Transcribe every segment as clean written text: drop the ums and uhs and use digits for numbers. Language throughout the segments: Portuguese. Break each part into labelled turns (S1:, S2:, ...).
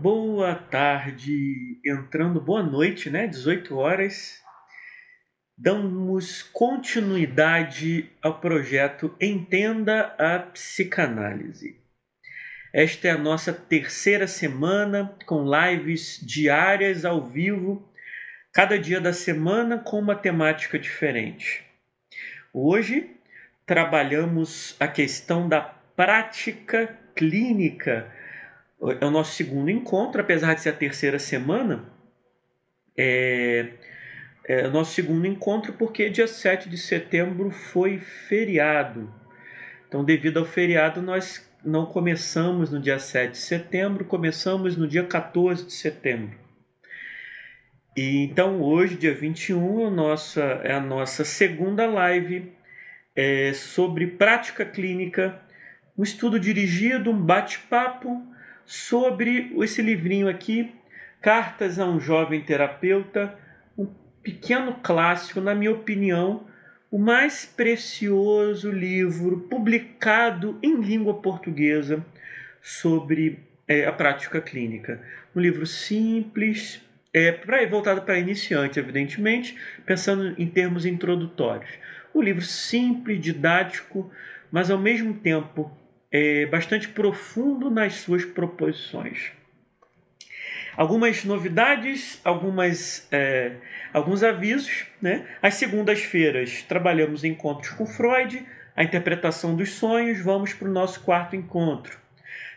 S1: Boa tarde, entrando boa noite, né? 18 horas. Damos continuidade ao projeto Entenda a Psicanálise. Esta é a nossa terceira semana com lives diárias ao vivo, cada dia da semana com uma temática diferente. Hoje trabalhamos a questão da prática clínica. É o nosso segundo encontro, apesar de ser a terceira semana. É o nosso segundo encontro porque dia 7 de setembro foi feriado. Então, devido ao feriado, nós não começamos no dia 7 de setembro, começamos no dia 14 de setembro. E então, hoje, dia 21, é a nossa segunda live sobre prática clínica, um estudo dirigido, um bate-papo sobre esse livrinho aqui, Cartas a um Jovem Terapeuta, um pequeno clássico, na minha opinião, o mais precioso livro publicado em língua portuguesa sobre a prática clínica. Um livro simples, voltado para iniciante, evidentemente, pensando em termos introdutórios. Um livro simples, didático, mas ao mesmo tempo bastante profundo nas suas proposições. Algumas novidades, alguns avisos, né? Às segundas-feiras trabalhamos encontros com Freud, a interpretação dos sonhos, vamos para o nosso quarto encontro.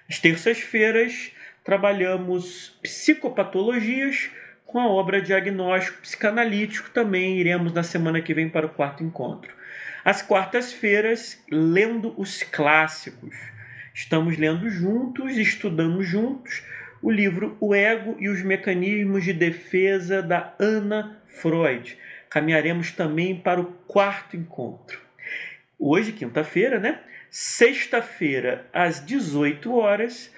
S1: Às terças-feiras trabalhamos psicopatologias com a obra Diagnóstico Psicanalítico, também iremos na semana que vem para o quarto encontro. Às quartas-feiras, lendo os clássicos. Estamos lendo juntos, estudando juntos, o livro O Ego e os Mecanismos de Defesa, da Anna Freud. Caminharemos também para o quarto encontro. Hoje, quinta-feira, né? Sexta-feira, às 18 horas,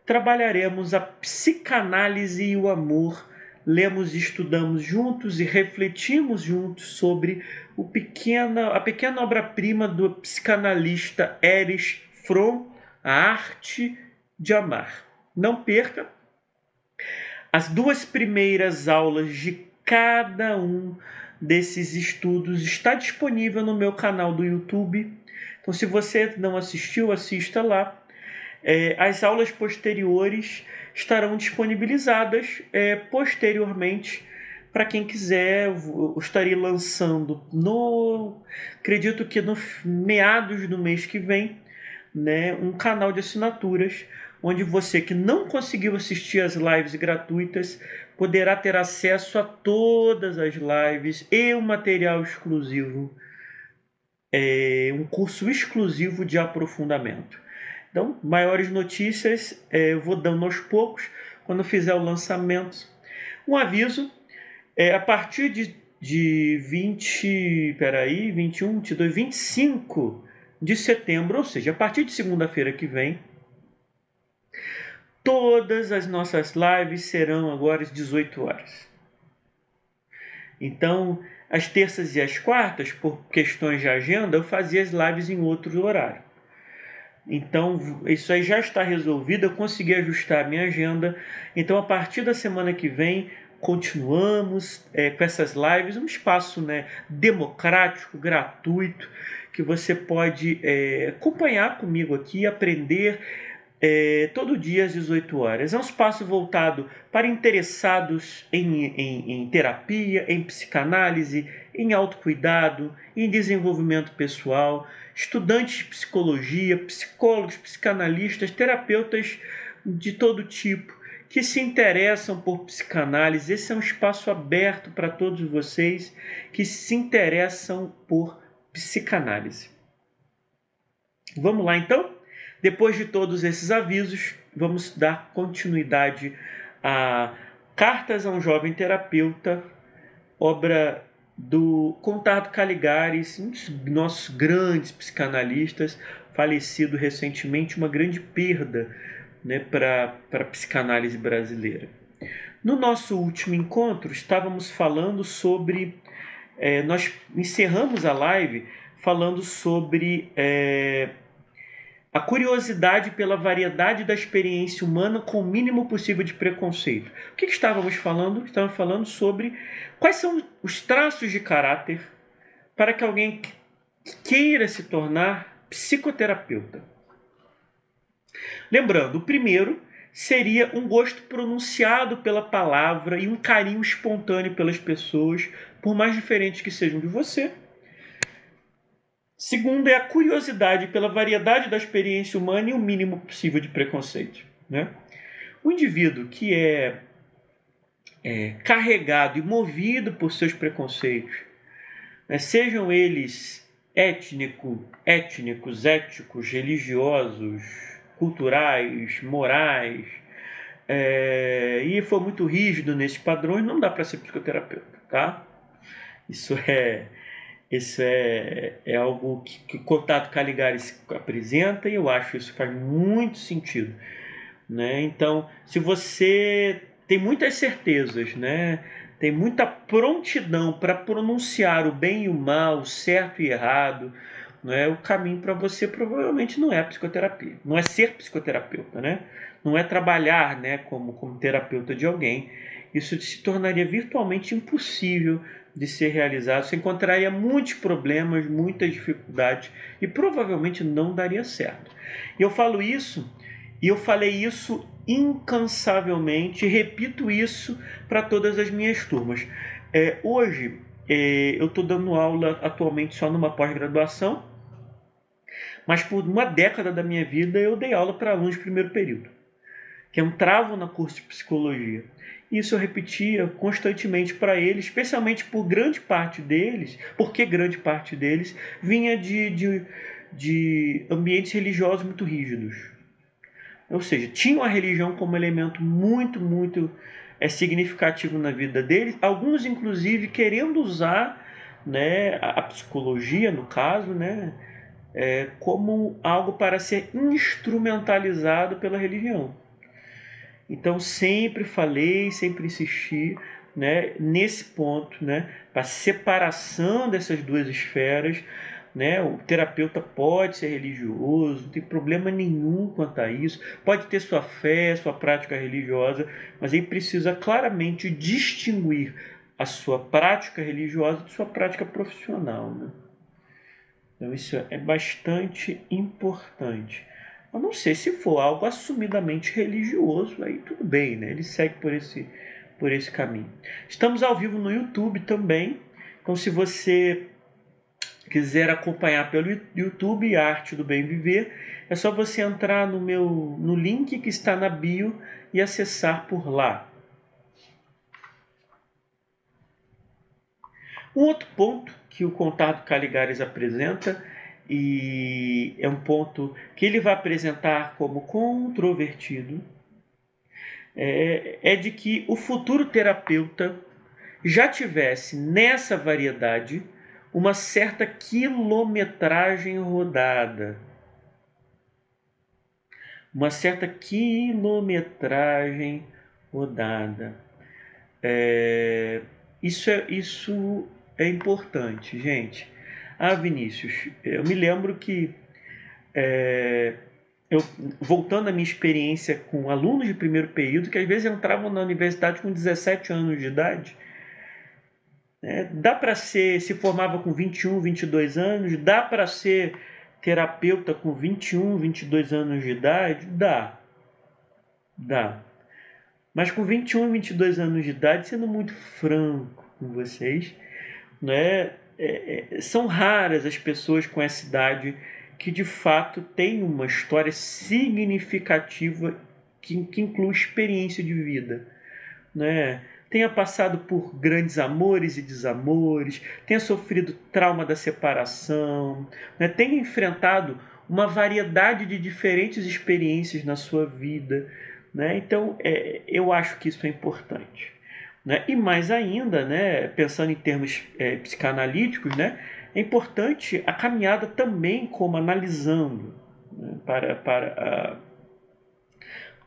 S1: trabalharemos a psicanálise e o amor. Lemos, estudamos juntos e refletimos juntos sobre a pequena obra-prima do psicanalista Erich Fromm, A Arte de Amar. Não perca! As duas primeiras aulas de cada um desses estudos está disponível no meu canal do YouTube. Então, se você não assistiu, assista lá. As aulas posteriores estarão disponibilizadas posteriormente para quem quiser. Eu estarei lançando acredito que no meados do mês que vem, né, um canal de assinaturas onde você que não conseguiu assistir as lives gratuitas poderá ter acesso a todas as lives e um material exclusivo, um curso exclusivo de aprofundamento. Então, maiores notícias eu vou dando aos poucos quando fizer o lançamento. Um aviso, a partir de 21, 22, 25 de setembro, ou seja, a partir de segunda-feira que vem, todas as nossas lives serão agora às 18 horas. Então, às terças e às quartas, por questões de agenda, eu fazia as lives em outro horário. Então, isso aí já está resolvido, eu consegui ajustar a minha agenda. Então, a partir da semana que vem, continuamos com essas lives, um espaço, né, democrático, gratuito, que você pode acompanhar comigo aqui, aprender todo dia às 18 horas. É um espaço voltado para interessados em terapia, em psicanálise, em autocuidado, em desenvolvimento pessoal, estudantes de psicologia, psicólogos, psicanalistas, terapeutas de todo tipo que se interessam por psicanálise. Esse é um espaço aberto para todos vocês que se interessam por psicanálise. Vamos lá então? Depois de todos esses avisos, vamos dar continuidade a Cartas a um Jovem Terapeuta, obra do Conrado Caligares, um dos nossos grandes psicanalistas, falecido recentemente, uma grande perda, né, para a psicanálise brasileira. No nosso último encontro, estávamos falando sobre... nós encerramos a live falando sobre A curiosidade pela variedade da experiência humana com o mínimo possível de preconceito. O que estávamos falando? Estávamos falando sobre quais são os traços de caráter para que alguém queira se tornar psicoterapeuta. Lembrando, o primeiro seria um gosto pronunciado pela palavra e um carinho espontâneo pelas pessoas, por mais diferentes que sejam de você. Segundo é a curiosidade pela variedade da experiência humana e o mínimo possível de preconceito, né? O indivíduo que é carregado e movido por seus preconceitos, né, sejam eles étnicos, éticos, religiosos, culturais, morais, e for muito rígido nesses padrões, não dá para ser psicoterapeuta, tá? Isso é algo que o Contato Caligares apresenta e eu acho que isso faz muito sentido, né? Então, se você tem muitas certezas, né? Tem muita prontidão para pronunciar o bem e o mal, o certo e errado, né? O caminho para você provavelmente não é a psicoterapia, não é ser psicoterapeuta, né? Não é trabalhar, né, como terapeuta de alguém. Isso se tornaria virtualmente impossível de ser realizado. Você encontraria muitos problemas, muitas dificuldades e provavelmente não daria certo. E eu falo isso, e eu falei isso incansavelmente, repito isso para todas as minhas turmas. Hoje, eu estou dando aula atualmente só numa pós-graduação, mas por uma década da minha vida eu dei aula para alunos de primeiro período, que entravam no curso de psicologia. Isso eu repetia constantemente para eles, especialmente porque grande parte deles vinha de ambientes religiosos muito rígidos. Ou seja, tinham a religião como elemento muito significativo na vida deles, alguns inclusive querendo usar, né, a psicologia, no caso, né, como algo para ser instrumentalizado pela religião. Então sempre falei, sempre insisti, né, nesse ponto, né, para separação dessas duas esferas, né? O terapeuta pode ser religioso, não tem problema nenhum quanto a isso, pode ter sua fé, sua prática religiosa, mas ele precisa claramente distinguir a sua prática religiosa de sua prática profissional, né? Então isso é bastante importante. A não ser se for algo assumidamente religioso, aí tudo bem, né? Ele segue por esse caminho. Estamos ao vivo no YouTube também, então se você quiser acompanhar pelo YouTube a Arte do Bem Viver, é só você entrar no link que está na bio e acessar por lá. Um outro ponto que o Contato Caligares apresenta, e é um ponto que ele vai apresentar como controvertido, é de que o futuro terapeuta já tivesse nessa variedade uma certa quilometragem rodada. Uma certa quilometragem rodada. Isso é importante, gente. Vinícius, eu me lembro que, voltando à minha experiência com alunos de primeiro período, que às vezes entravam na universidade com 17 anos de idade, dá para ser, se formava com 21, 22 anos, dá para ser terapeuta com 21, 22 anos de idade? Dá. Mas com 21, 22 anos de idade, sendo muito franco com vocês, né, são raras as pessoas com essa idade que de fato têm uma história significativa que inclui experiência de vida, né? Tenha passado por grandes amores e desamores, tenha sofrido trauma da separação, né? Tenha enfrentado uma variedade de diferentes experiências na sua vida, né? Então, eu acho que isso é importante, né? E mais ainda, né, pensando em termos psicanalíticos, né, é importante a caminhada também como analisando, né,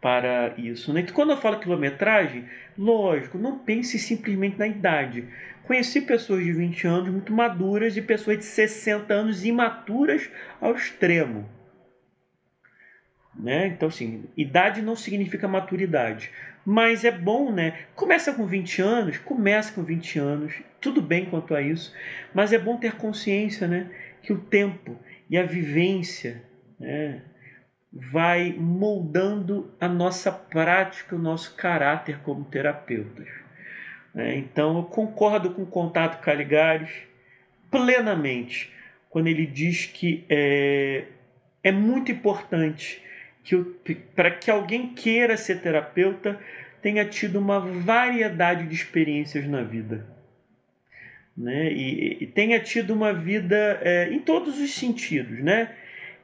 S1: para isso, né? Então, quando eu falo quilometragem, lógico, não pense simplesmente na idade. Conheci pessoas de 20 anos muito maduras e pessoas de 60 anos imaturas ao extremo. né? Então, assim, idade não significa maturidade. Mas é bom, né? Começa com 20 anos, tudo bem quanto a isso, mas é bom ter consciência, né? Que o tempo e a vivência, né, vai moldando a nossa prática, o nosso caráter como terapeutas, né? Então, eu concordo com o Contato Caligares plenamente quando ele diz que é muito importante que para que alguém queira ser terapeuta tenha tido uma variedade de experiências na vida, né? E tenha tido uma vida em todos os sentidos, né?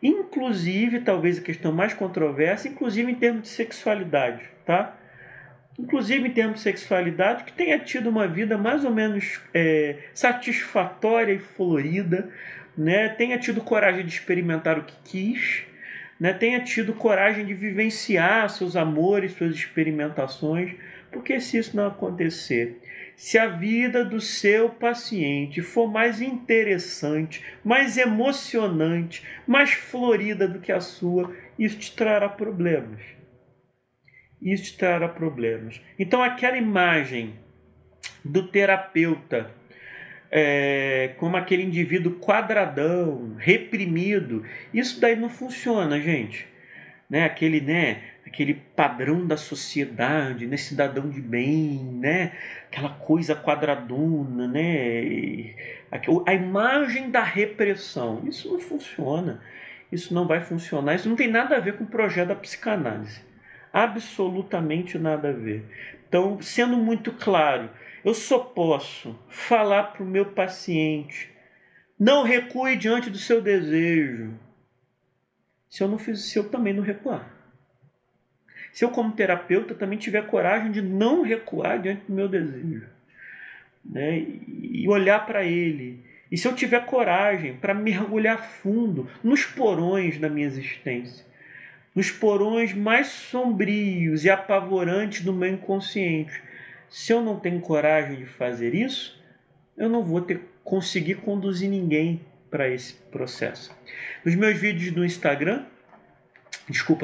S1: Inclusive, talvez a questão mais controversa, inclusive em termos de sexualidade, tá? Inclusive em termos de sexualidade, que tenha tido uma vida mais ou menos satisfatória e florida, né? Tenha tido coragem de experimentar o que quis, né? Tenha tido coragem de vivenciar seus amores, suas experimentações, porque se isso não acontecer, se a vida do seu paciente for mais interessante, mais emocionante, mais florida do que a sua, isso te trará problemas. Isso te trará problemas. Então, aquela imagem do terapeuta como aquele indivíduo quadradão, reprimido, isso daí não funciona, gente. Aquele padrão da sociedade, né? Cidadão de bem, né? Aquela coisa quadradona, né? A imagem da repressão. Isso não funciona. Isso não vai funcionar. Isso não tem nada a ver com o projeto da psicanálise. Absolutamente nada a ver. Então, sendo muito claro, eu só posso falar para o meu paciente: não recue diante do seu desejo, se eu também não recuar. Se eu, como terapeuta, também tiver coragem de não recuar diante do meu desejo, né? E olhar para ele. E se eu tiver coragem para mergulhar fundo nos porões da minha existência, nos porões mais sombrios e apavorantes do meu inconsciente, se eu não tenho coragem de fazer isso, eu não vou conseguir conduzir ninguém para esse processo. Nos meus vídeos do Instagram,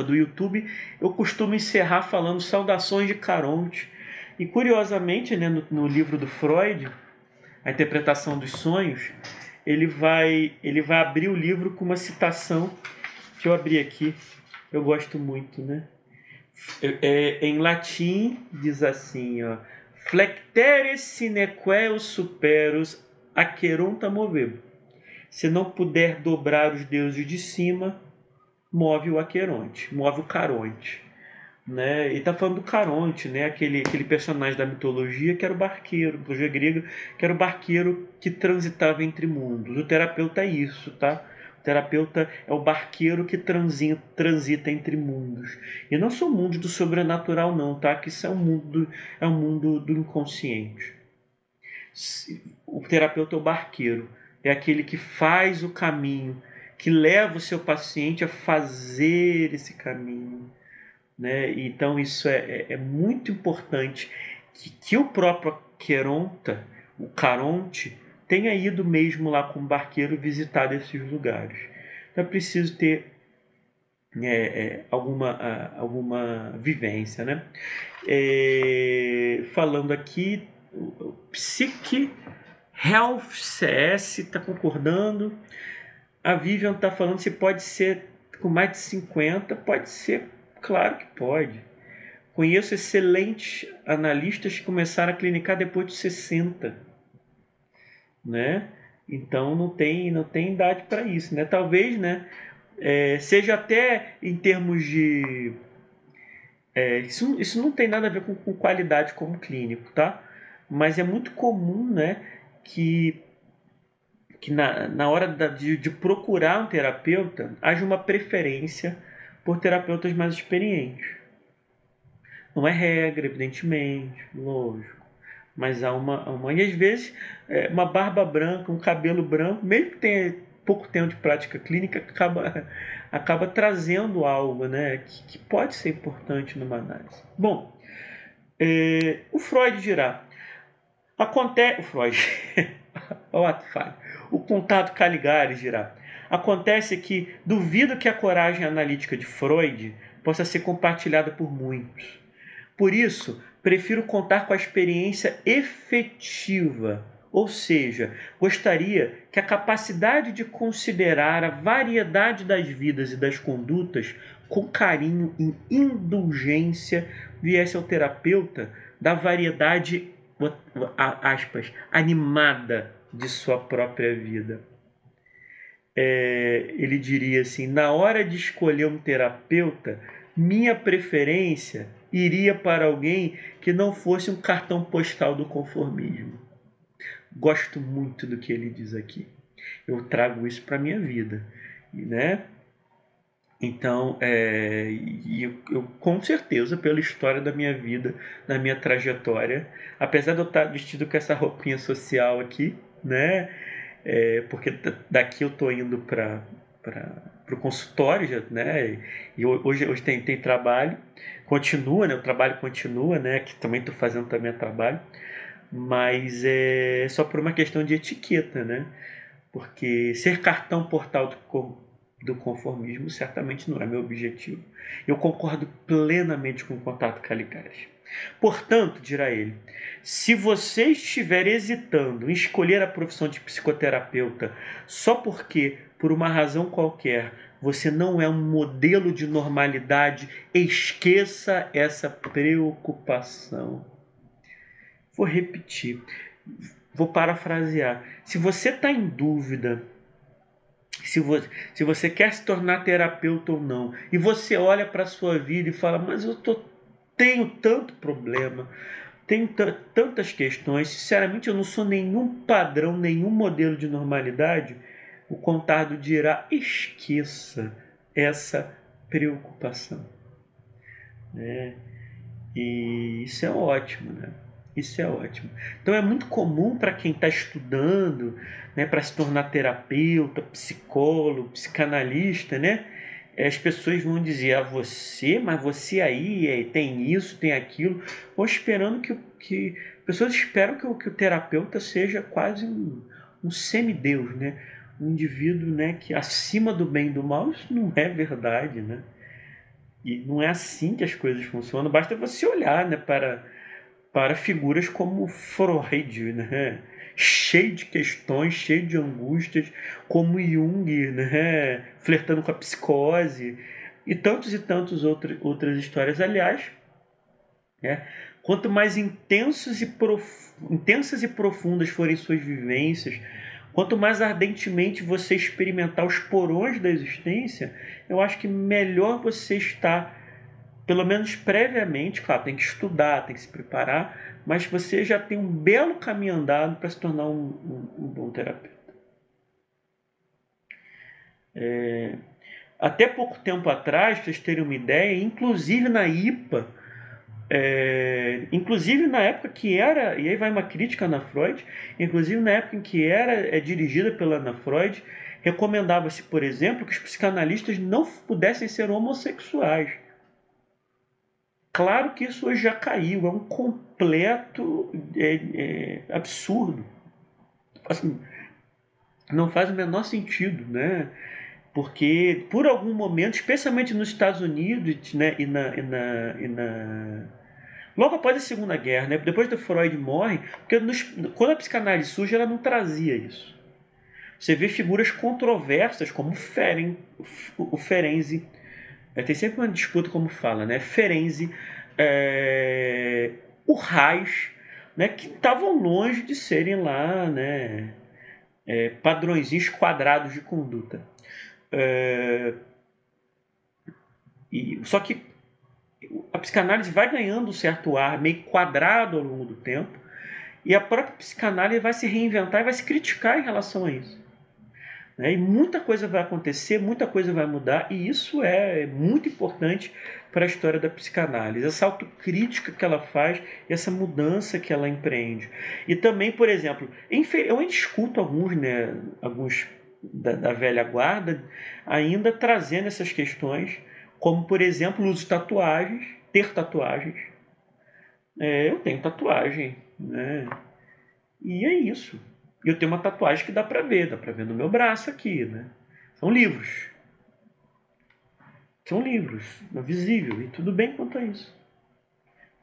S1: do YouTube, eu costumo encerrar falando saudações de Caronte. E curiosamente, né, no livro do Freud, A Interpretação dos Sonhos, ele vai abrir o livro com uma citação que eu abri aqui, eu gosto muito, né? Em latim diz assim, ó: Flectere sine quae superos aqueronta movebo. Se não puder dobrar os deuses de cima, move o Aqueronte, move o Caronte, né? E tá falando do Caronte, né? Aquele personagem da mitologia que era o barqueiro, mitologia grega, que era o barqueiro que transitava entre mundos. O terapeuta é isso, tá? O terapeuta é o barqueiro que transita entre mundos. E não são mundos do sobrenatural, não, tá? Que isso é um mundo do inconsciente. O terapeuta é o barqueiro, é aquele que faz o caminho, que leva o seu paciente a fazer esse caminho, né? Então isso é muito importante que o próprio o Caronte, tenha ido mesmo lá com o barqueiro visitar esses lugares. Então é preciso ter alguma vivência, né? Falando aqui, o Psique Health CS está concordando. A Vivian está falando se pode ser com mais de 50. Pode ser, claro que pode. Conheço excelentes analistas que começaram a clinicar depois de 60, né? Então não tem idade para isso, né? Talvez, né? Seja até em termos de isso não tem nada a ver com qualidade como clínico, tá? Mas é muito comum, né, que na hora de procurar um terapeuta, haja uma preferência por terapeutas mais experientes. Não é regra, evidentemente, lógico. Mas há uma. E às vezes, uma barba branca, um cabelo branco, mesmo que tenha pouco tempo de prática clínica, acaba trazendo algo, né, que pode ser importante numa análise. Bom, o Freud dirá. O Freud. O Contato Caligares dirá. Acontece que duvido que a coragem analítica de Freud possa ser compartilhada por muitos. Por isso, prefiro contar com a experiência efetiva, ou seja, gostaria que a capacidade de considerar a variedade das vidas e das condutas com carinho e indulgência viesse ao terapeuta da variedade, aspas, animada de sua própria vida. Ele diria assim: na hora de escolher um terapeuta, minha preferência iria para alguém que não fosse um cartão postal do conformismo. Gosto muito do que ele diz aqui. Eu trago isso para a minha vida, né? Então, eu com certeza, pela história da minha vida, da minha trajetória, apesar de eu estar vestido com essa roupinha social aqui, né? Porque daqui eu estou indo para o consultório, né? E hoje tem trabalho, continua, né? O trabalho continua, né? Que também estou fazendo também trabalho, mas é só por uma questão de etiqueta, né? Porque ser cartão portal do conformismo certamente não é meu objetivo. Eu concordo plenamente com o Contato Caligares. Portanto, dirá ele, se você estiver hesitando em escolher a profissão de psicoterapeuta só porque, por uma razão qualquer, você não é um modelo de normalidade, esqueça essa preocupação. Vou repetir, vou parafrasear. Se você está em dúvida se você quer se tornar terapeuta ou não, e você olha para a sua vida e fala, mas tenho tanto problema, tenho tantas questões, sinceramente eu não sou nenhum padrão, nenhum modelo de normalidade, o Contardo dirá, esqueça essa preocupação. Né? E isso é ótimo, né? Isso é ótimo. Então é muito comum para quem está estudando, né, para se tornar terapeuta, psicólogo, psicanalista, né? As pessoas vão dizer a você, mas você aí tem isso, tem aquilo, vão esperando que pessoas esperam que o terapeuta seja quase um semideus, né? Um indivíduo, né, que acima do bem e do mal. Isso não é verdade, né? E não é assim que as coisas funcionam. Basta você olhar, né, para figuras como Freud, né? Cheio de questões, cheio de angústias, como Jung, né? Flertando com a psicose, e tantos outras histórias. Aliás, né? Quanto mais intensas e profundas forem suas vivências, quanto mais ardentemente você experimentar os porões da existência, eu acho que melhor você está, pelo menos previamente. Claro, tem que estudar, tem que se preparar, mas você já tem um belo caminho andado para se tornar um bom terapeuta. Até pouco tempo atrás, para vocês terem uma ideia, inclusive na IPA, inclusive na época que era, e aí vai uma crítica na Freud, inclusive na época em que era dirigida pela Ana Freud, recomendava-se, por exemplo, que os psicanalistas não pudessem ser homossexuais. Claro que isso hoje já caiu, é um completo absurdo. Assim, não faz o menor sentido, né? Porque por algum momento, especialmente nos Estados Unidos, né, logo após a Segunda Guerra, né, depois que Freud morre, porque quando a psicanálise surge, ela não trazia isso. Você vê figuras controversas como o Ferenczi. Tem sempre uma disputa como fala, né? Ferenczi, o Reich, né? Que estavam longe de serem lá, né? Padrõezinhos quadrados de conduta. Só que a psicanálise vai ganhando um certo ar meio quadrado ao longo do tempo, e a própria psicanálise vai se reinventar e vai se criticar em relação a isso. E muita coisa vai acontecer, muita coisa vai mudar, e isso é muito importante para a história da psicanálise, essa autocrítica que ela faz, essa mudança que ela empreende. E também, por exemplo, eu ainda escuto alguns da velha guarda ainda trazendo essas questões, como, por exemplo, o uso de tatuagens, ter tatuagens. Eu tenho tatuagem, né? E é isso. Eu tenho uma tatuagem que dá para ver no meu braço aqui, né? São livros. São livros, é visível, e tudo bem quanto a isso.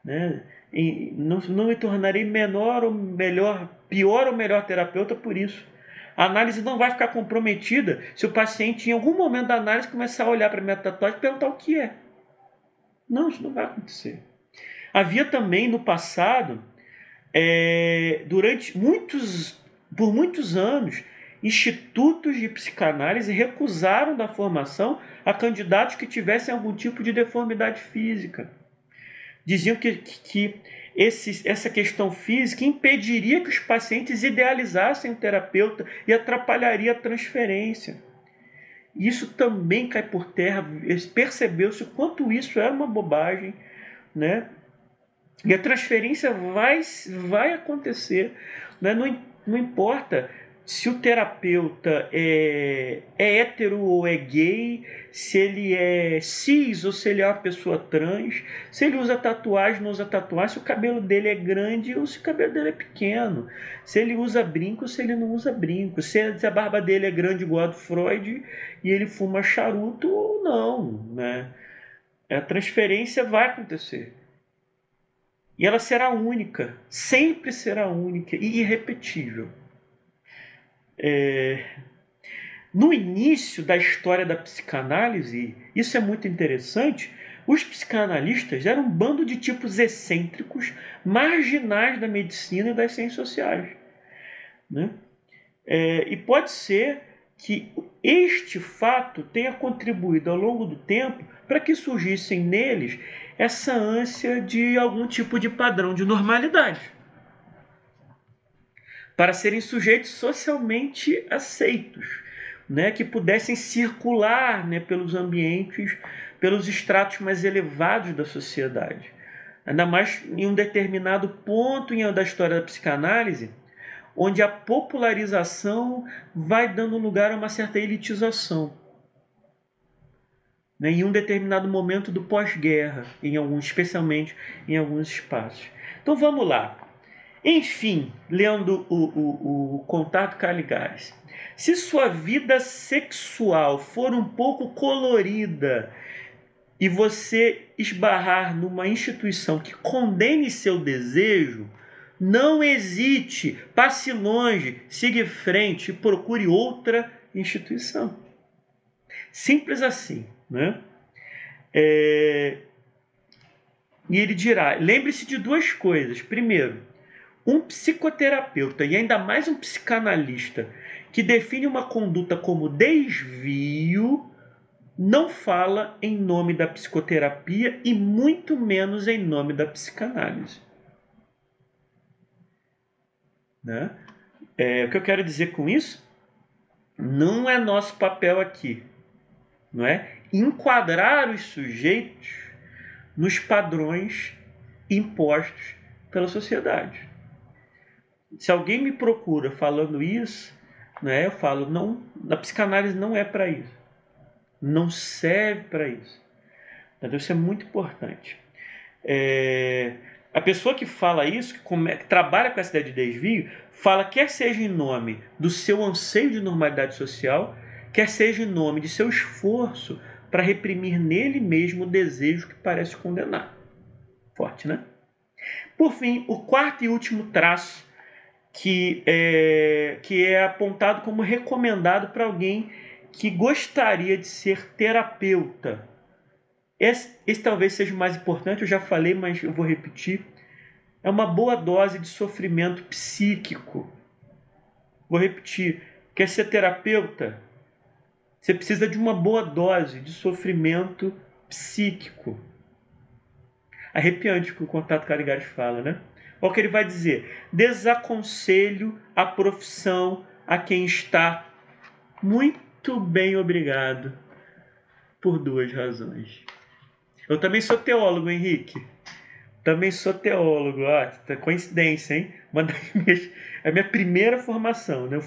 S1: Né? E não me tornarei menor ou melhor, pior ou melhor terapeuta por isso. A análise não vai ficar comprometida se o paciente, em algum momento da análise, começar a olhar para a minha tatuagem e perguntar o que é. Não, isso não vai acontecer. Havia também no passado, por muitos anos, institutos de psicanálise recusaram da formação a candidatos que tivessem algum tipo de deformidade física. Diziam que essa questão física impediria que os pacientes idealizassem o terapeuta e atrapalharia a transferência. Isso também cai por terra, percebeu-se o quanto isso era uma bobagem, né? E a transferência vai acontecer, né? Não importa se o terapeuta é hétero ou é gay, se ele é cis ou se ele é uma pessoa trans, se ele usa tatuagem ou não usa tatuagem, se o cabelo dele é grande ou se o cabelo dele é pequeno, se ele usa brinco ou se ele não usa brinco, se a barba dele é grande igual a do Freud e ele fuma charuto ou não, né? A transferência vai acontecer. E ela será única, sempre será única e irrepetível. No início da história da psicanálise, isso é muito interessante, os psicanalistas eram um bando de tipos excêntricos, marginais da medicina e das ciências sociais. Né? E pode ser que este fato tenha contribuído ao longo do tempo para que surgissem neles essa ânsia de algum tipo de padrão de normalidade, para serem sujeitos socialmente aceitos, né, que pudessem circular, né, pelos ambientes, pelos estratos mais elevados da sociedade. Ainda mais em um determinado ponto da história da psicanálise, onde a popularização vai dando lugar a uma certa elitização. Né, em um determinado momento do pós-guerra, especialmente em alguns espaços. Então vamos lá. Enfim, lendo o Contato Caligares. Se sua vida sexual for um pouco colorida e você esbarrar numa instituição que condene seu desejo, não hesite, passe longe, siga em frente e procure outra instituição. Simples assim, né? E ele dirá, lembre-se de duas coisas. Primeiro, um psicoterapeuta, e ainda mais um psicanalista, que define uma conduta como desvio, não fala em nome da psicoterapia e muito menos em nome da psicanálise. Né? O que eu quero dizer com isso? Não é nosso papel aqui, não é? Enquadrar os sujeitos nos padrões impostos pela sociedade. Se alguém me procura falando isso, né, eu falo, não, a psicanálise não é para isso. Não serve para isso. Então, isso é muito importante. A pessoa que fala isso, que trabalha com essa ideia de desvio, fala quer seja em nome do seu anseio de normalidade social, quer seja em nome de seu esforço para reprimir nele mesmo o desejo que parece condenar. Forte, né? Por fim, o quarto e último traço que é apontado como recomendado para alguém que gostaria de ser terapeuta. Esse talvez seja o mais importante, eu já falei, mas eu vou repetir. É uma boa dose de sofrimento psíquico. Vou repetir. Quer ser terapeuta? Você precisa de uma boa dose de sofrimento psíquico. Arrepiante que o Contato Caligares fala, né? Olha o que ele vai dizer. Desaconselho a profissão a quem está muito bem, obrigado, por duas razões. Eu também sou teólogo, Henrique. Também sou teólogo. Coincidência, hein? A minha primeira formação, né?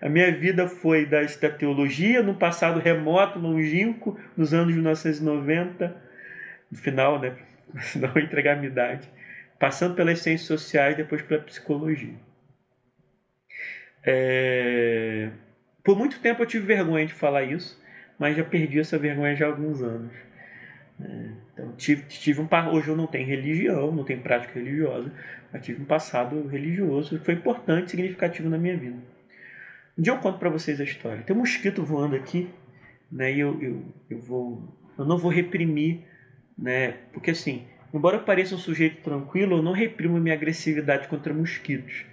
S1: A minha vida foi da teologia, no passado remoto, longínquo, nos anos 1990, no final, né? Não vou entregar a minha idade. Passando pelas ciências sociais, depois pela psicologia. Por muito tempo eu tive vergonha de falar isso, mas já perdi essa vergonha já há alguns anos. Então, hoje eu não tenho religião, não tenho prática religiosa, mas tive um passado religioso que foi importante, significativo na minha vida. Um dia eu conto para vocês a história. Tem um mosquito voando aqui, né? E eu não vou reprimir, né? Porque assim, embora eu pareça um sujeito tranquilo, eu não reprimo a minha agressividade contra mosquitos.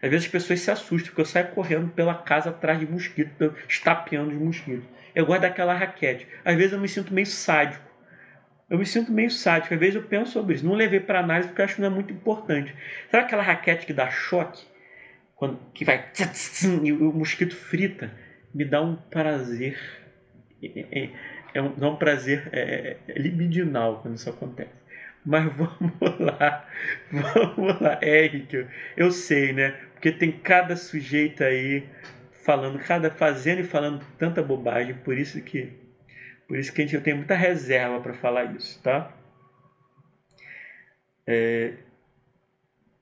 S1: Às vezes as pessoas se assustam porque eu saio correndo pela casa atrás de mosquitos, estapeando os mosquitos. Eu gosto daquela raquete. Às vezes eu me sinto meio sádico. Às vezes eu penso sobre isso. Não levei para análise porque eu acho que não é muito importante. Sabe aquela raquete que dá choque? Que vai e o mosquito frita? Me dá um prazer. Dá um prazer libidinal quando isso acontece. Mas vamos lá, Henrique. Eu sei, né? Porque tem cada sujeito aí fazendo e falando tanta bobagem, por isso que eu tenho muita reserva para falar isso, tá?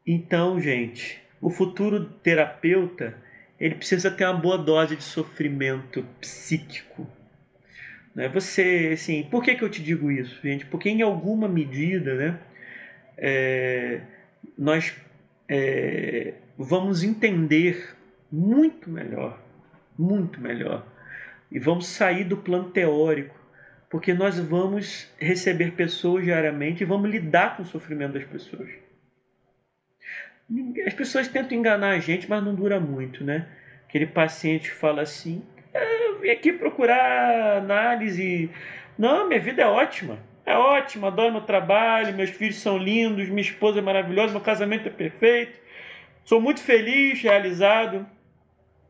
S1: Então, gente, o futuro terapeuta, ele precisa ter uma boa dose de sofrimento psíquico. Né? Você, assim, por que eu te digo isso, gente? Porque em alguma medida, né, nós vamos entender muito melhor, e vamos sair do plano teórico, porque nós vamos receber pessoas diariamente e vamos lidar com o sofrimento das pessoas. As pessoas tentam enganar a gente, mas não dura muito, né? Aquele paciente fala assim: eu vim aqui procurar análise. Não, minha vida é ótima. É ótima, adoro meu trabalho, meus filhos são lindos, minha esposa é maravilhosa, meu casamento é perfeito. Sou muito feliz, realizado.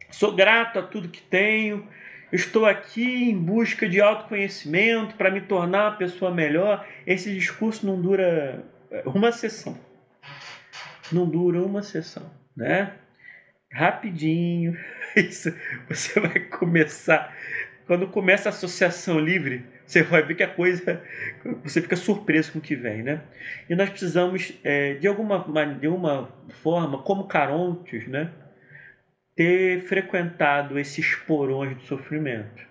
S1: Sou grato a tudo que tenho. Estou aqui em busca de autoconhecimento para me tornar uma pessoa melhor. Esse discurso não dura uma sessão. Não dura uma sessão, né? Rapidinho, isso, você vai começar. Quando começa a associação livre, você vai ver que a coisa, você fica surpreso com o que vem, né? E nós precisamos, de alguma forma, como Carontes, né, ter frequentado esses porões de sofrimento.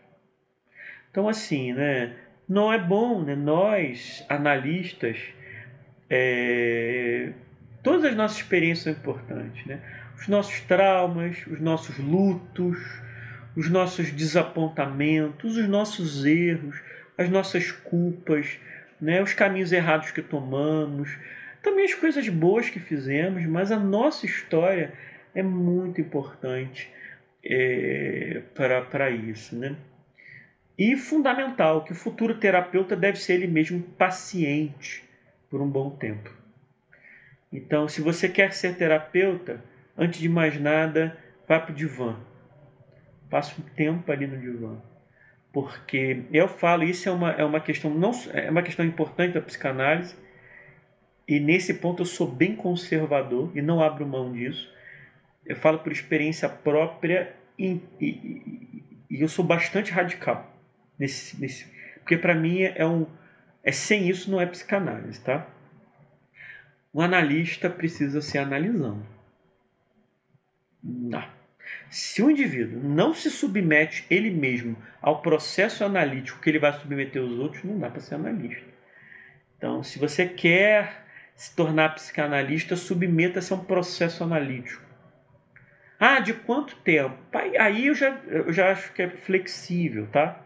S1: Então, assim, né, não é bom, né, nós, analistas, todas as nossas experiências são importantes, né? Os nossos traumas, os nossos lutos, os nossos desapontamentos, os nossos erros, as nossas culpas, né? Os caminhos errados que tomamos, também as coisas boas que fizemos, mas a nossa história é muito importante para isso, né? E fundamental que o futuro terapeuta deve ser ele mesmo paciente por um bom tempo. Então, se você quer ser terapeuta, antes de mais nada, vá para o divã. Passa um tempo ali no divã. Porque eu falo, isso é uma questão, não, é uma questão importante da psicanálise, e nesse ponto eu sou bem conservador e não abro mão disso. Eu falo por experiência própria e eu sou bastante radical porque para mim sem isso não é psicanálise, tá? Um analista precisa ser analisando. Não. Se o indivíduo não se submete ele mesmo ao processo analítico que ele vai submeter os outros, não dá para ser analista. Então, se você quer se tornar psicanalista, submeta-se a um processo analítico. Ah, de quanto tempo? Aí eu já acho que é flexível, tá?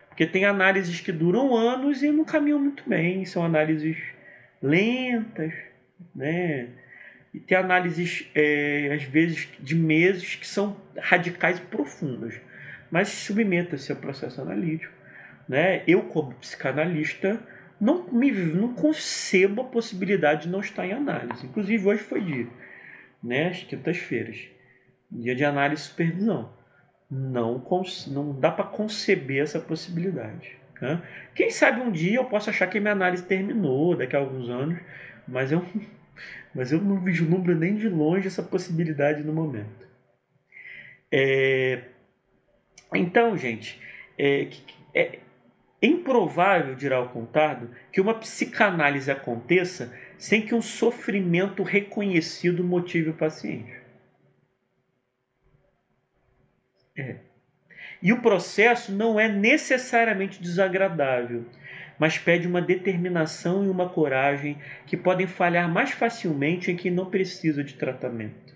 S1: Porque tem análises que duram anos e não caminham muito bem. São análises lentas, né? E tem análises, às vezes, de meses que são radicais e profundas. Mas submeta-se ao processo analítico. Né? Eu, como psicanalista, não concebo a possibilidade de não estar em análise. Inclusive, hoje foi dia, né? Às quintas-feiras. Dia de análise e supervisão. Não dá para conceber essa possibilidade. Né? Quem sabe um dia eu posso achar que a minha análise terminou daqui a alguns anos, mas eu não vislumbro nem de longe essa possibilidade no momento. Então, gente, é improvável, dirá o Contardo, que uma psicanálise aconteça sem que um sofrimento reconhecido motive o paciente. E o processo não é necessariamente desagradável, mas pede uma determinação e uma coragem que podem falhar mais facilmente em quem não precisa de tratamento.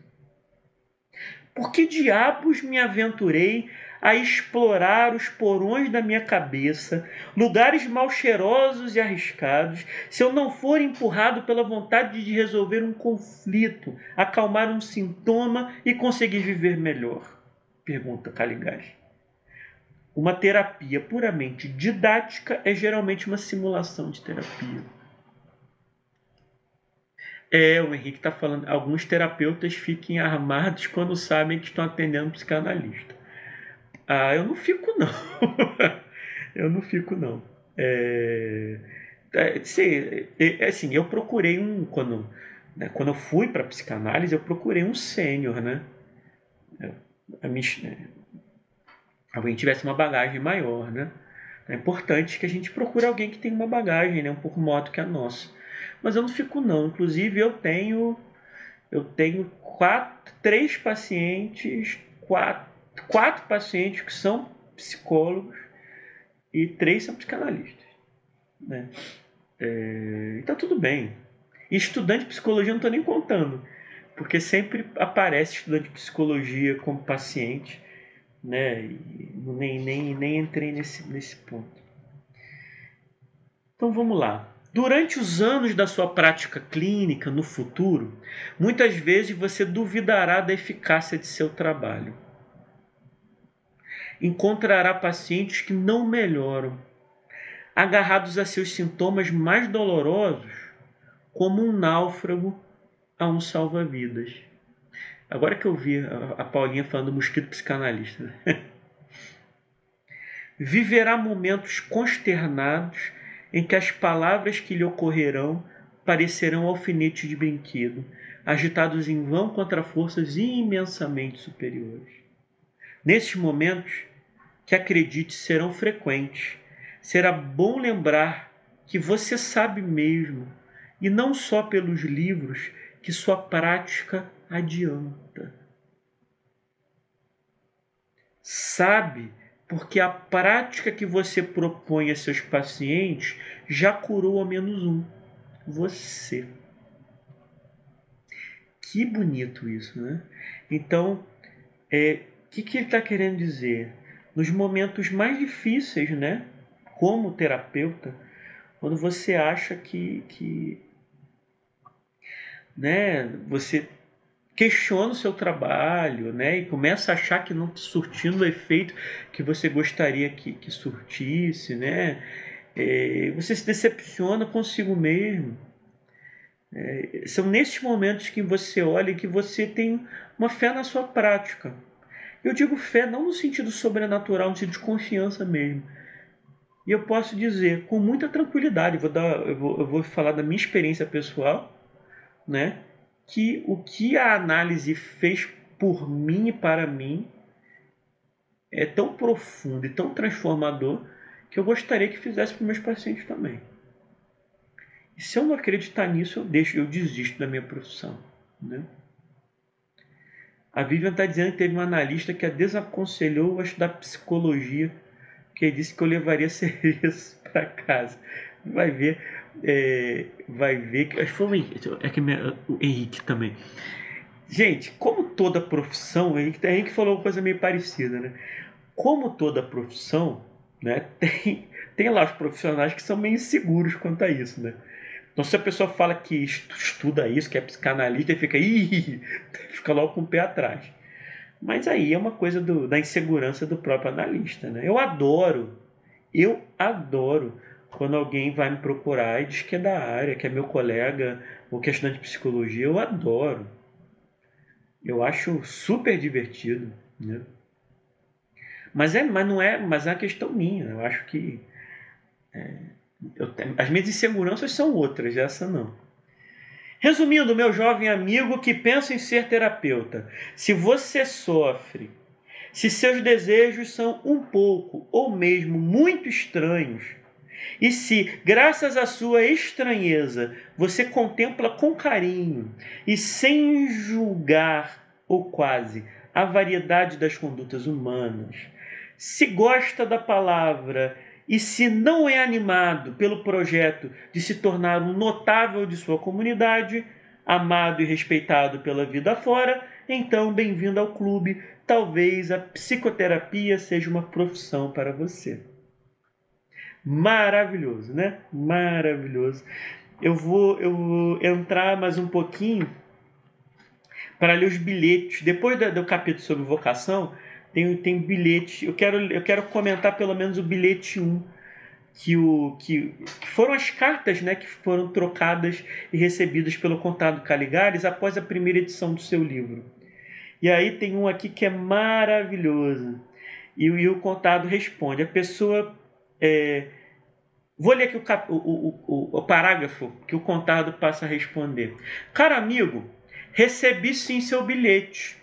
S1: Por que diabos me aventurei a explorar os porões da minha cabeça, lugares mal cheirosos e arriscados, se eu não for empurrado pela vontade de resolver um conflito, acalmar um sintoma e conseguir viver melhor? Pergunta Caligari. Uma terapia puramente didática é geralmente uma simulação de terapia. O Henrique está falando, alguns terapeutas fiquem armados quando sabem que estão atendendo um psicanalista. Eu não fico não. Eu não fico não. Assim, eu procurei quando eu fui para psicanálise, eu procurei um sênior, né? Alguém tivesse uma bagagem maior, né? É importante que a gente procure alguém que tenha uma bagagem, né, um pouco maior do que a nossa. Mas eu não fico não. Inclusive eu tenho três pacientes, quatro pacientes que são psicólogos e 3 são psicanalistas, né? Então tudo bem. E estudante de psicologia eu não estou nem contando, porque sempre aparece estudante de psicologia como paciente, né? E nem entrei nesse ponto. Então vamos lá. Durante os anos da sua prática clínica no futuro, muitas vezes você duvidará da eficácia de seu trabalho. Encontrará pacientes que não melhoram, agarrados a seus sintomas mais dolorosos, como um náufrago a um salva-vidas. Agora que eu vi a Paulinha falando do mosquito psicanalista, né? Viverá momentos consternados em que as palavras que lhe ocorrerão parecerão alfinetes de brinquedo, agitados em vão contra forças imensamente superiores. Nesses momentos, que acredite serão frequentes, será bom lembrar que você sabe mesmo, e não só pelos livros, que sua prática adianta. Sabe porque a prática que você propõe a seus pacientes já curou ao menos um, você. Que bonito isso, né? Então, o que ele está querendo dizer? Nos momentos mais difíceis, né? Como terapeuta, quando você acha que né, você questiona o seu trabalho, né, e começa a achar que não está surtindo o efeito que você gostaria que surtisse, né? Você se decepciona consigo mesmo. São nesses momentos que você olha e que você tem uma fé na sua prática. Eu digo fé não no sentido sobrenatural, no sentido de confiança mesmo. E eu posso dizer com muita tranquilidade, eu vou falar da minha experiência pessoal, né? Que o que a análise fez por mim e para mim é tão profundo e tão transformador que eu gostaria que fizesse para meus pacientes também. E se eu não acreditar nisso, eu desisto da minha profissão, né? A Vivian está dizendo que teve um analista que a desaconselhou a estudar psicologia, que disse que eu levaria serviço para casa. Vai ver que acho que foi o Henrique também. Gente, como toda profissão, o Henrique falou uma coisa meio parecida, né? Como toda profissão, né, tem lá os profissionais que são meio inseguros quanto a isso, né? Então, se a pessoa fala que estuda isso, que é psicanalista, fica logo com o pé atrás. Mas aí é uma coisa da insegurança do próprio analista, né? Eu adoro quando alguém vai me procurar e diz que é da área, que é meu colega ou que é estudante de psicologia. Eu adoro. Eu acho super divertido, né? Mas não é uma questão minha. Eu acho que as minhas inseguranças são outras, essa não. Resumindo, meu jovem amigo que pensa em ser terapeuta, se você sofre, se seus desejos são um pouco ou mesmo muito estranhos, e se, graças à sua estranheza, você contempla com carinho e sem julgar, ou quase, a variedade das condutas humanas, se gosta da palavra e se não é animado pelo projeto de se tornar um notável de sua comunidade, amado e respeitado pela vida fora, então bem-vindo ao clube. Talvez a psicoterapia seja uma profissão para você. Maravilhoso, né? Maravilhoso. Eu vou entrar mais um pouquinho para ler os bilhetes. Depois do capítulo sobre vocação, tem bilhete. Eu quero comentar pelo menos o bilhete 1, que foram as cartas, né, que foram trocadas e recebidas pelo Contado Caligares após a primeira edição do seu livro. E aí tem um aqui que é maravilhoso. E o Contado responde. A pessoa... Vou ler aqui o parágrafo que o Contado passa a responder. Caro amigo, recebi sim seu bilhete.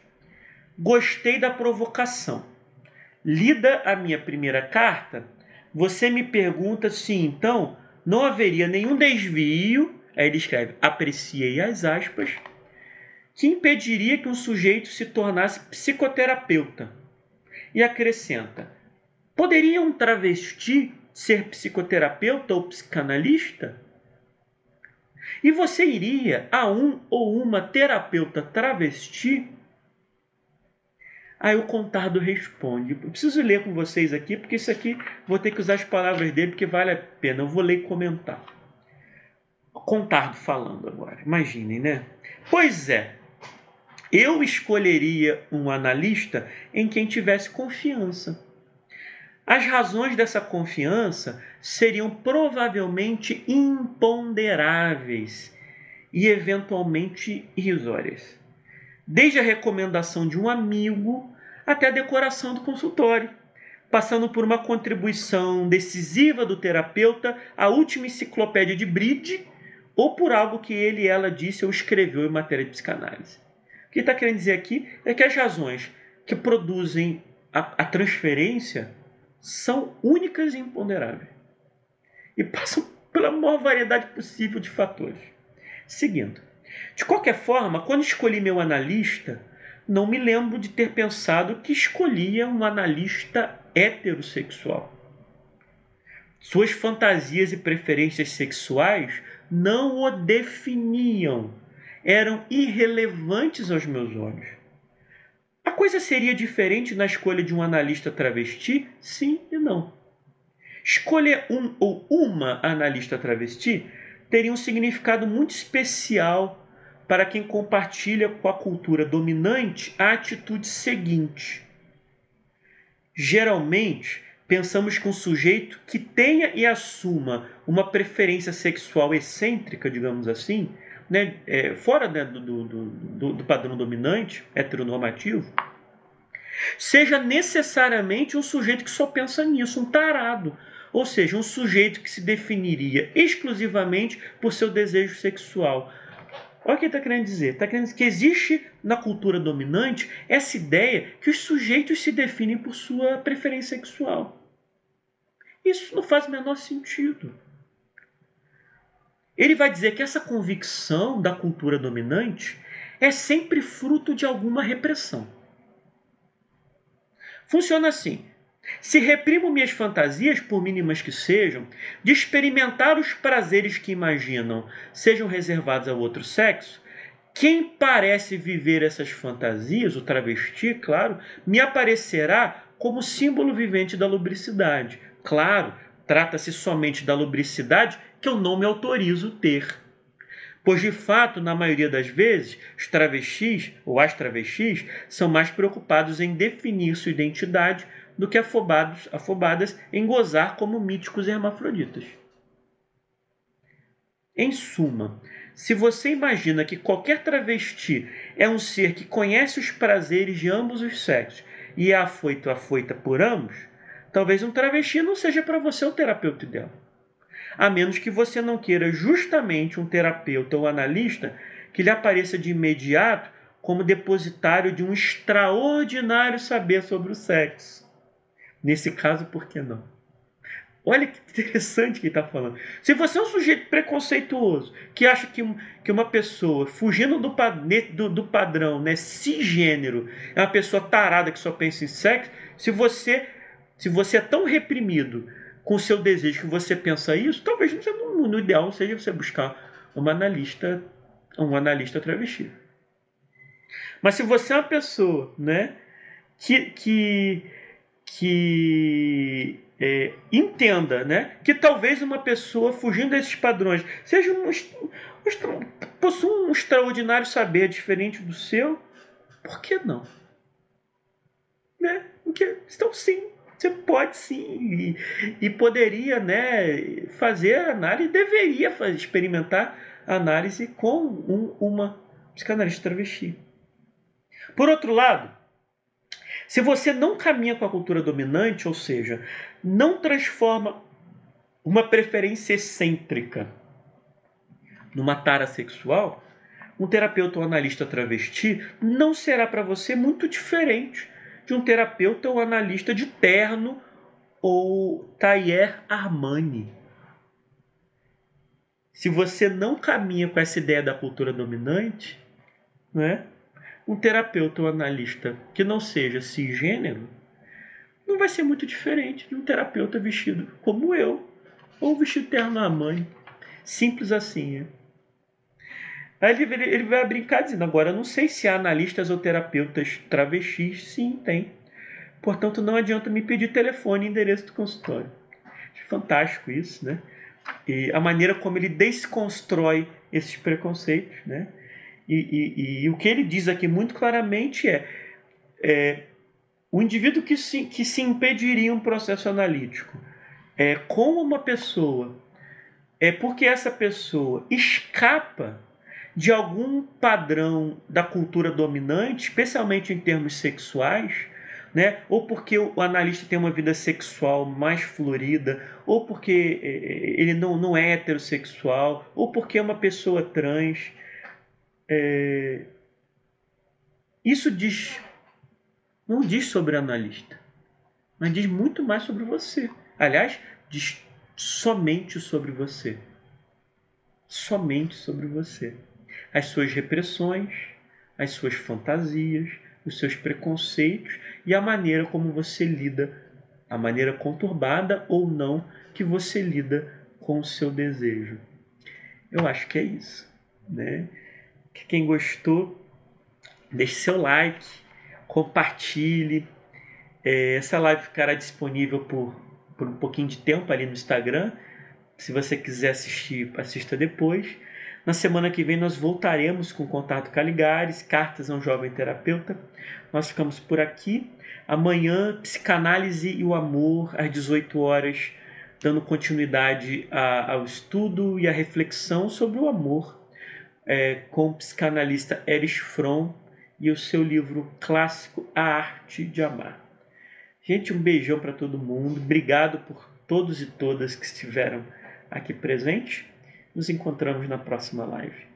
S1: Gostei da provocação. Lida a minha primeira carta, você me pergunta se então não haveria nenhum desvio, aí ele escreve, apreciei as aspas, que impediria que um sujeito se tornasse psicoterapeuta. E acrescenta, poderia um travesti ser psicoterapeuta ou psicanalista? E você iria a um ou uma terapeuta travesti? Aí o Contardo responde. Eu preciso ler com vocês aqui, porque isso aqui vou ter que usar as palavras dele, porque vale a pena. Eu vou ler e comentar. O Contardo falando agora. Imaginem, né? Pois é, eu escolheria um analista em quem tivesse confiança. As razões dessa confiança seriam provavelmente imponderáveis e eventualmente irrisórias. Desde a recomendação de um amigo até a decoração do consultório, passando por uma contribuição decisiva do terapeuta à última enciclopédia de Bride ou por algo que ele, ela disse ou escreveu em matéria de psicanálise. O que está querendo dizer aqui é que as razões que produzem a transferência são únicas e imponderáveis e passam pela maior variedade possível de fatores. Seguindo. De qualquer forma, quando escolhi meu analista, não me lembro de ter pensado que escolhia um analista heterossexual. Suas fantasias e preferências sexuais não o definiam, eram irrelevantes aos meus olhos. A coisa seria diferente na escolha de um analista travesti? Sim e não. Escolher um ou uma analista travesti teria um significado muito especial para quem compartilha com a cultura dominante a atitude seguinte. Geralmente, pensamos que um sujeito que tenha e assuma uma preferência sexual excêntrica, digamos assim, né, fora, né, do padrão dominante, heteronormativo, seja necessariamente um sujeito que só pensa nisso, um tarado. Ou seja, um sujeito que se definiria exclusivamente por seu desejo sexual. Olha o que ele está querendo dizer. Está querendo dizer que existe na cultura dominante essa ideia que os sujeitos se definem por sua preferência sexual. Isso não faz o menor sentido. Ele vai dizer que essa convicção da cultura dominante é sempre fruto de alguma repressão. Funciona assim. Se reprimo minhas fantasias, por mínimas que sejam, de experimentar os prazeres que imaginam sejam reservados ao outro sexo, quem parece viver essas fantasias, o travesti, claro, me aparecerá como símbolo vivente da lubricidade. Claro, trata-se somente da lubricidade que eu não me autorizo ter. Pois, de fato, na maioria das vezes, os travestis ou as travestis são mais preocupados em definir sua identidade do que afobadas em gozar como míticos hermafroditas. Em suma, se você imagina que qualquer travesti é um ser que conhece os prazeres de ambos os sexos e é afoita por ambos, talvez um travesti não seja para você o terapeuta ideal. A menos que você não queira justamente um terapeuta ou analista que lhe apareça de imediato como depositário de um extraordinário saber sobre o sexo. Nesse caso, por que não? Olha que interessante que ele está falando. Se você é um sujeito preconceituoso, que acha que uma pessoa fugindo do padrão, né, cisgênero, é uma pessoa tarada que só pensa em sexo, se você Se você é tão reprimido com o seu desejo que você pensa isso, talvez no ideal seja você buscar um analista travesti. Mas se você é uma pessoa, né, que entenda, né, que talvez uma pessoa fugindo desses padrões seja possua um extraordinário saber diferente do seu, por que não? Né? Então sim, você pode sim e poderia, né, fazer análise, deveria experimentar análise com uma psicanalista travesti. Por outro lado, se você não caminha com a cultura dominante, ou seja, não transforma uma preferência excêntrica numa tara sexual, um terapeuta ou analista travesti não será para você muito diferente de um terapeuta ou analista de terno ou tailleur Armani. Se você não caminha com essa ideia da cultura dominante, né, um terapeuta ou analista que não seja cisgênero não vai ser muito diferente de um terapeuta vestido como eu ou vestido terno Armani. Simples assim, né? Aí ele vai brincar dizendo, agora eu não sei se há analistas ou terapeutas travestis. Sim, tem. Portanto, não adianta me pedir telefone e endereço do consultório. Fantástico isso, né? E a maneira como ele desconstrói esses preconceitos, né? E o que ele diz aqui muito claramente é o indivíduo que se impediria um processo analítico com uma pessoa porque essa pessoa escapa de algum padrão da cultura dominante, especialmente em termos sexuais, né? Ou porque o analista tem uma vida sexual mais florida, ou porque ele não é heterossexual, ou porque é uma pessoa trans. Isso não diz sobre o analista, mas diz muito mais sobre você. Aliás, diz somente sobre você. Somente sobre você. As suas repressões, as suas fantasias, os seus preconceitos e a maneira como você lida, a maneira conturbada ou não que você lida com o seu desejo. Eu acho que é isso, né? Quem gostou, deixe seu like, compartilhe. Essa live ficará disponível por um pouquinho de tempo ali no Instagram. Se você quiser assistir, assista depois. Na semana que vem nós voltaremos com Contato Caligares, Cartas a um Jovem Terapeuta. Nós ficamos por aqui. Amanhã, Psicanálise e o Amor, às 18 horas, dando continuidade ao estudo e à reflexão sobre o amor, com o psicanalista Erich Fromm e o seu livro clássico A Arte de Amar. Gente, um beijão para todo mundo. Obrigado por todos e todas que estiveram aqui presentes. Nos encontramos na próxima live.